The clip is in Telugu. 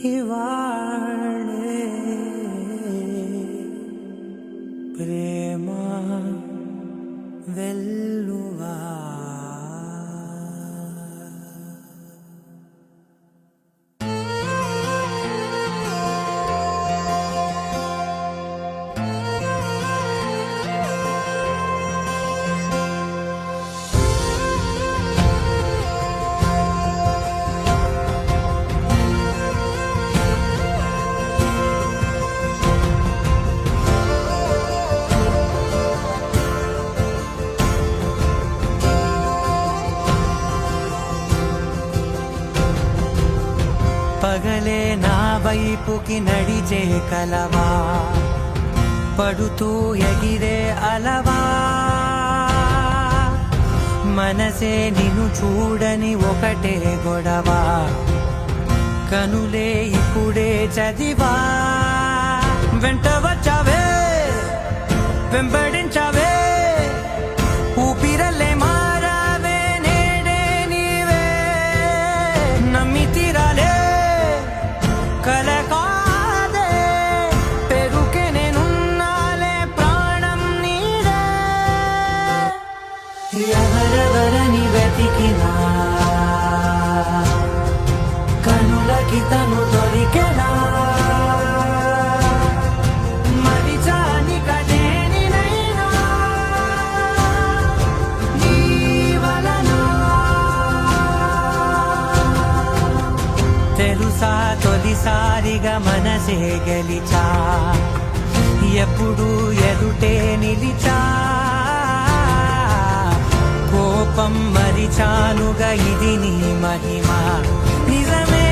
ఇవాళే ప్రేమ వెల్లువా పగలే నా వైపుకి నడిచే కలవా పడుతూ ఎగిరే అలవా మనసే నిన్ను చూడని ఒకటే గొడవ కనులే ఇప్పుడే చదివా వెంట వచ్చావే వెంబడించావే ఊపిరల్లే మారావే నేడే నీవే నమ్మి తీరాలే కలకాదే పెరుకే నేనున్నాలే ప్రాణం నీదే ఎవరెవరని వెతికినా కనులకి తను దొరికెనా మరిచాని కదేనినైనా నీ వలన తెలుసా తొలిసారిగా మనసే గెలిచా ఎప్పుడు ఎదుటే నిలిచా కోపం మరిచానుగా ఇది నీ మహిమ నిజమే